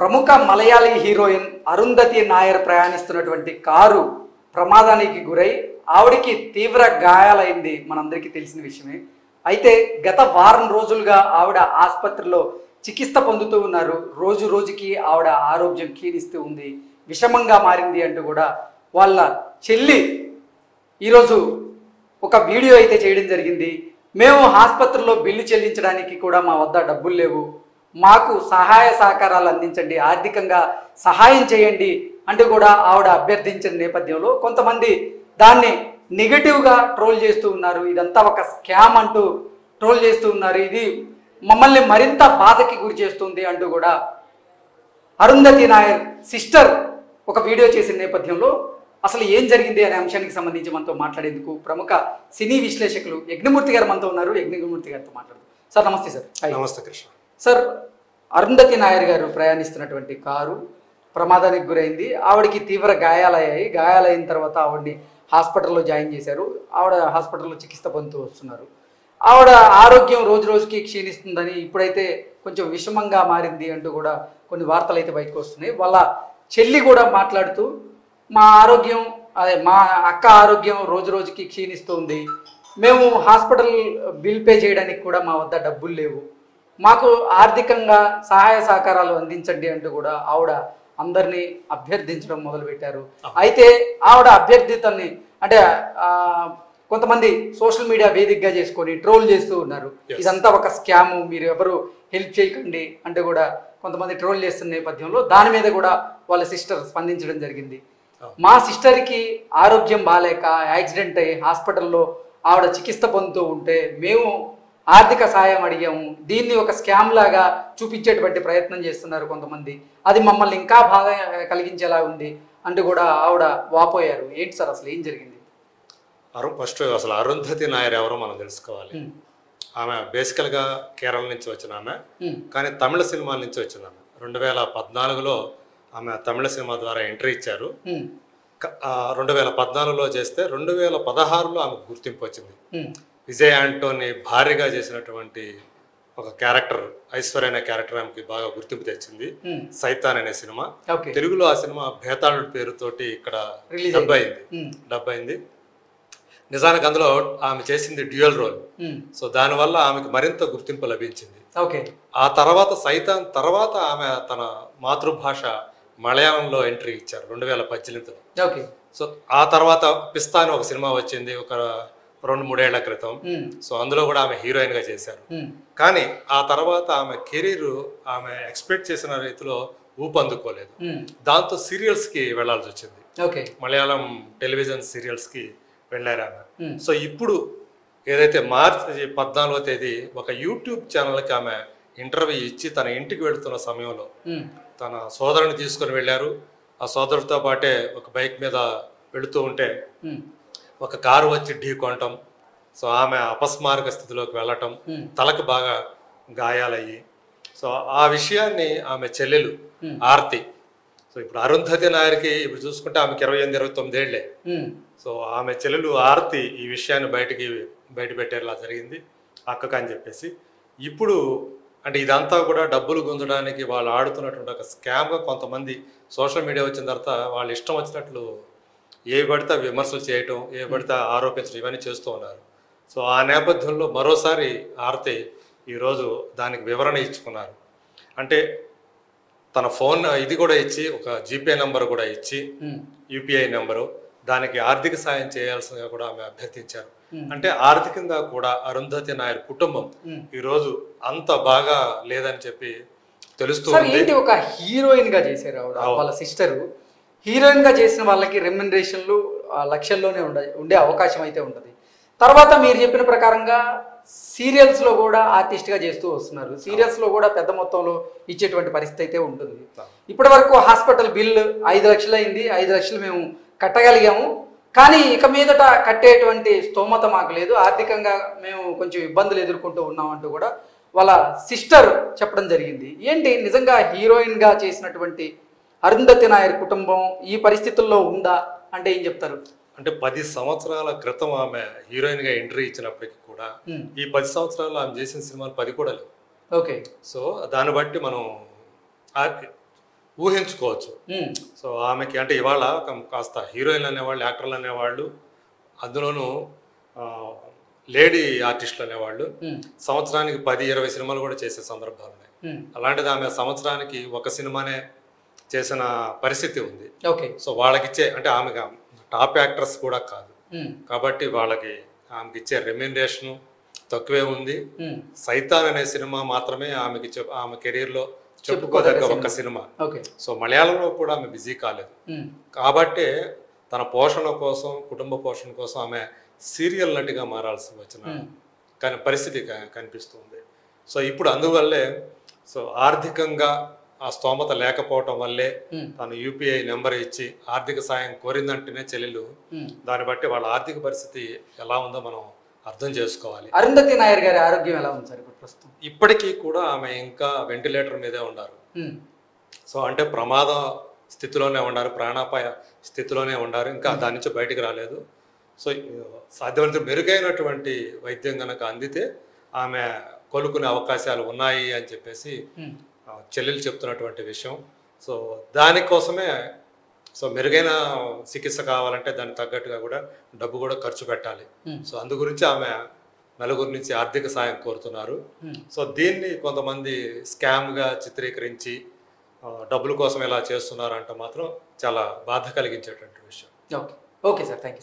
ప్రముఖ Malayali heroine Arundhati Nair ప్రయాణిస్తున్నటువంటి car ప్రమాదానికి గురై ఆవిడికి తీవ్ర గాయాలైంది మనందరికీ తెలిసిన విషయమే. అయితే గత వారం రోజులుగా ఆవిడ ఆసుపత్రిలో చికిత్స పొందుతూ ఉన్నారు. రోజు రోజుకి ఆవిడ ఆరోగ్యం క్షీణిస్తూ ఉంది, విషమంగా మారింది అంటూ కూడా వాళ్ళ చెల్లి ఈరోజు ఒక వీడియో అయితే చేయడం జరిగింది. మేము ఆసుపత్రిలో బిల్లు చెల్లించడానికి కూడా మా వద్ద డబ్బులు లేవు, మాకు సహాయ సహకారాలు అందించండి, ఆర్థికంగా సహాయం చేయండి అంటూ కూడా ఆవిడ అభ్యర్థించిన నేపథ్యంలో కొంతమంది దాన్ని నెగటివ్గా ట్రోల్ చేస్తూ ఉన్నారు. ఇదంతా ఒక స్కామ్ అంటూ ట్రోల్ చేస్తూ ఉన్నారు. ఇది మమ్మల్ని మరింత బాధకి గురి చేస్తుంది అంటూ కూడా అరుంధతి నాయర్ సిస్టర్ ఒక వీడియో చేసిన నేపథ్యంలో అసలు ఏం జరిగింది అనే అంశానికి సంబంధించి మనతో మాట్లాడేందుకు ప్రముఖ సినీ విశ్లేషకులు యజ్ఞమూర్తి గారు మనతో ఉన్నారు. యజ్ఞమూర్తి గారితో మాట్లాడుతారు. సార్ నమస్తే. సార్ నమస్తే కృష్ణ. సార్, అరుంధతి నాయర్ గారు ప్రయాణిస్తున్నటువంటి కారు ప్రమాదానికి గురైంది. ఆవిడకి తీవ్ర గాయాలయ్యాయి. గాయాలైన తర్వాత ఆవిడని హాస్పిటల్లో జాయిన్ చేశారు. ఆవిడ హాస్పిటల్లో చికిత్స పొందుతూ వస్తున్నారు. ఆవిడ ఆరోగ్యం రోజు రోజుకి క్షీణిస్తుందని, ఇప్పుడైతే కొంచెం విషమంగా మారింది అంటూ కూడా కొన్ని వార్తలు అయితే బయటకు వస్తున్నాయి. వాళ్ళ చెల్లి కూడా మాట్లాడుతూ మా అక్క ఆరోగ్యం రోజు రోజుకి క్షీణిస్తుంది, మేము హాస్పిటల్ బిల్ పే చేయడానికి కూడా మా వద్ద డబ్బులు లేవు, మాకు ఆర్థికంగా సహాయ సహకారాలు అందించండి అంటూ కూడా ఆవిడ అందరినీ అభ్యర్థించడం మొదలుపెట్టారు. అయితే ఆవిడ అభ్యర్థితల్ని అంటే కొంతమంది సోషల్ మీడియా వేదికగా చేసుకొని ట్రోల్ చేస్తూ ఉన్నారు. ఇదంతా ఒక స్కాము, మీరు ఎవరు హెల్ప్ చేయకండి అంటూ కూడా కొంతమంది ట్రోల్ చేస్తున్న నేపథ్యంలో దాని మీద కూడా వాళ్ళ సిస్టర్ స్పందించడం జరిగింది. మా సిస్టర్కి ఆరోగ్యం బాగాలేక యాక్సిడెంట్ అయ్యి హాస్పిటల్లో ఆవిడ చికిత్స పొందుతూ ఉంటే మేము ఆర్థిక సాయం అడిగాము, దీన్ని ఒక స్కామ్ లాగా చూపించేటువంటి ప్రయత్నం చేస్తున్నారు కొంతమంది, అది మమ్మల్ని ఇంకా బాధ కలిగించేలా ఉంది అంటూ కూడా ఆవిడ వాపోయారు. ఏంటి సార్ అసలు ఏం జరిగింది? ఫస్ట్ అసలు అరుంధతి నాయర్ ఎవరో మనం తెలుసుకోవాలి. ఆమె బేసికల్గా కేరళ నుంచి వచ్చిన ఆమె, కానీ తమిళ సినిమాల నుంచి వచ్చిన ఆమె. 2014లో ఆమె తమిళ సినిమా ద్వారా ఎంట్రీ ఇచ్చారు. 2014లో చేస్తే 2016లో ఆమెకు గుర్తింపు వచ్చింది. విజయ్ ఆంటోని భార్యగా చేసినటువంటి ఒక క్యారెక్టర్, ఐశ్వర్య అనే క్యారెక్టర్ ఆమెకి బాగా గుర్తింపు తెచ్చింది. సైతాన్ అనే సినిమా. తెలుగులో ఆ సినిమా భేతాళుడి పేరుతోటి ఇక్కడ డబ్ అయింది. నిజానికి అందులో ఆమె చేసింది డ్యూయల్ రోల్. సో దానివల్ల ఆమెకు మరింత గుర్తింపు లభించింది. ఆ తర్వాత సైతాన్ తర్వాత ఆమె తన మాతృభాష మలయాళంలో ఎంట్రీ ఇచ్చారు 2018లో. సో ఆ తర్వాత పిస్తా అని ఒక సినిమా వచ్చింది ఒక 2-3 ఏళ్ల క్రితం. సో అందులో కూడా ఆమె హీరోయిన్ గా చేశారు. కానీ ఆ తర్వాత ఆమె కెరీర్ ఆమె ఎక్స్పెక్ట్ చేసిన రీతిలో ఊపందుకోలేదు. దాంతో సీరియల్స్ కి వెళ్లాల్సి వచ్చింది. మలయాళం టెలివిజన్ సీరియల్స్ కి వెళ్ళారు ఆమె. సో ఇప్పుడు ఏదైతే మార్చి 14వ తేదీ ఒక యూట్యూబ్ ఛానల్కి ఆమె ఇంటర్వ్యూ ఇచ్చి తన ఇంటికి వెళుతున్న సమయంలో తన సోదరుని తీసుకుని వెళ్ళారు. ఆ సోదరుడితో పాటే ఒక బైక్ మీద వెళుతూ ఉంటే ఒక కారు వచ్చి ఢీకొనటం, సో ఆమె అపస్మారక స్థితిలోకి వెళ్ళటం, తలకు బాగా గాయాలయ్యి, సో ఆ విషయాన్ని ఆమె చెల్లెలు ఆర్తి, సో ఇప్పుడు అరుంధతి నాయర్కి ఇప్పుడు చూసుకుంటే ఆమెకి 28-29 ఏళ్లే. సో ఆమె చెల్లెలు ఆర్తి ఈ విషయాన్ని బయట పెట్టేలా జరిగింది అక్కకు అని చెప్పేసి. ఇప్పుడు అంటే ఇదంతా కూడా డబ్బులు గుంజడానికి వాళ్ళు ఆడుతున్నటువంటి ఒక స్కామ్గా కొంతమంది సోషల్ మీడియా వచ్చిన తర్వాత వాళ్ళు ఇష్టం వచ్చినట్లు ఏ పడితే విమర్శలు చేయటం, ఏ పడితే ఆరోపించడం, ఇవన్నీ చేస్తూ ఉన్నారు. సో ఆ నేపథ్యంలో మరోసారి ఆర్తి ఈరోజు దానికి వివరణ ఇచ్చుకున్నారు. అంటే తన ఫోన్ ఇది కూడా ఇచ్చి, ఒక జీపే నెంబర్ కూడా ఇచ్చి, యూపీఐ నెంబరు, దానికి ఆర్థిక సాయం చేయాల్సిందిగా కూడా ఆమె అభ్యర్థించారు. అంటే ఆర్థికంగా కూడా అరుంధతి నాయర్ కుటుంబం ఈరోజు అంత బాగా లేదని చెప్పి తెలుస్తుంది. ఒక హీరోయిన్ గా చేశారు వాళ్ళ సిస్టర్. హీరోయిన్ గా చేసిన వాళ్ళకి రెమ్యునరేషన్లు లక్షల్లోనే ఉండే అవకాశం అయితే ఉంటుంది. తర్వాత మీరు చెప్పిన ప్రకారంగా సీరియల్స్ లో కూడా ఆర్టిస్ట్ గా చేస్తూ వస్తున్నారు. సీరియల్స్ లో కూడా పెద్ద మొత్తంలో ఇచ్చేటువంటి పరిస్థితి అయితే ఉంటుంది. ఇప్పటి వరకు హాస్పిటల్ బిల్ 5 లక్షలు అయింది, 5 లక్షలు మేము కట్టగలిగాము, కానీ ఇక మీదట కట్టేటువంటి స్తోమత మాకు లేదు, ఆర్థికంగా మేము కొంచెం ఇబ్బందులు ఎదుర్కొంటూ ఉన్నాం అంటూ కూడా వాళ్ళ సిస్టర్ చెప్పడం జరిగింది. ఏంటి నిజంగా హీరోయిన్ గా చేసినటువంటి అరుంధతి నాయర్ కుటుంబం ఈ పరిస్థితుల్లో ఉందా అంటే ఏం చెప్తారు? అంటే 10 సంవత్సరాల క్రితం ఆమె హీరోయిన్ గా ఎంట్రీ ఇచ్చినప్పటికీ కూడా ఈ 10 సంవత్సరాలు ఆమె చేసిన సినిమాలు 10 కూడా లేవు. సో దాన్ని బట్టి మనం ఊహించుకోవచ్చు. ఉమ్, సో ఆమెకి అంటే ఇవాళ కాస్త హీరోయిన్లు అనేవాళ్ళు, యాక్టర్లు అనేవాళ్ళు, అందులోనూ ఆ, లేడీ ఆర్టిస్టులు అనేవాళ్ళు ఉమ్, సంవత్సరానికి 10-20 సినిమాలు కూడా చేసే సందర్భాలు ఉన్నాయి. ఉమ్, అలాంటిది ఆమె సంవత్సరానికి ఒక సినిమానే చేసిన పరిస్థితి ఉంది. ఓకే. సో వాళ్ళకిచ్చే అంటే ఆమె టాప్ యాక్ట్రెస్ కూడా కాదు ఉమ్, కాబట్టి వాళ్ళకి ఆమెకి ఇచ్చే రెమ్యూనరేషను తక్కువే ఉంది. ఉమ్, సైతాన్ అనే సినిమా మాత్రమే ఆమె కెరీర్లో చెప్పుకోదగ్గ చెప్పుకోదగ్గ ఒక్క సినిమా. ఓకే. సో మలయాళంలో కూడా ఆమె బిజీ కాలేదు ఉమ్, కాబట్టి తన పోషణ కోసం, కుటుంబ పోషణ కోసం ఆమె సీరియల్ నటిగా మారాల్సి వచ్చిన ఉమ్, కానీ పరిస్థితి కనిపిస్తుంది. సో ఇప్పుడు అందువల్లే సో ఆర్థికంగా ఆ స్తోమత లేకపోవటం వల్లే ఉమ్, తను యూపీఐ నెంబర్ ఇచ్చి ఆర్థిక సాయం కోరిందంటేనే చెల్లెలు ఉమ్. దాన్ని బట్టి వాళ్ళ ఆర్థిక పరిస్థితి ఎలా ఉందో మనం అర్థం చేసుకోవాలి. అరుంధతి నాయర్ గారి ఆరోగ్యం ఎలా ఉంది సార్ ఇప్పుడు ప్రస్తుతం? ఇప్పటికీ కూడా ఆమె ఇంకా వెంటిలేటర్ మీదే ఉన్నారు. ఉమ్, సో అంటే ప్రమాద స్థితిలోనే ఉన్నారు, ప్రాణాపాయ స్థితిలోనే ఉన్నారు, ఇంకా దాని నుంచి బయటికి రాలేదు. సో సాధ్యమైనంత మెరుగైనటువంటి వైద్యం కనుక అందితే ఆమె కోలుకునే అవకాశాలు ఉన్నాయి అని చెప్పేసి ఉమ్, చెల్లెలు చెప్తున్నటువంటి విషయం. సో దానికోసమే సో మెరుగైన చికిత్స కావాలంటే దానికి తగ్గట్టుగా కూడా డబ్బు కూడా ఖర్చు పెట్టాలి. ఉమ్, సో అందు గురించి ఆమె నలుగురి నుంచి ఆర్థిక సాయం కోరుతున్నారు. ఉమ్. సో దీన్ని కొంతమంది స్కామ్గా చిత్రీకరించి డబ్బుల కోసం ఇలా చేస్తున్నారంటే మాత్రం చాలా బాధ కలిగించేటువంటి విషయం. Okay. Okay sir, thank you.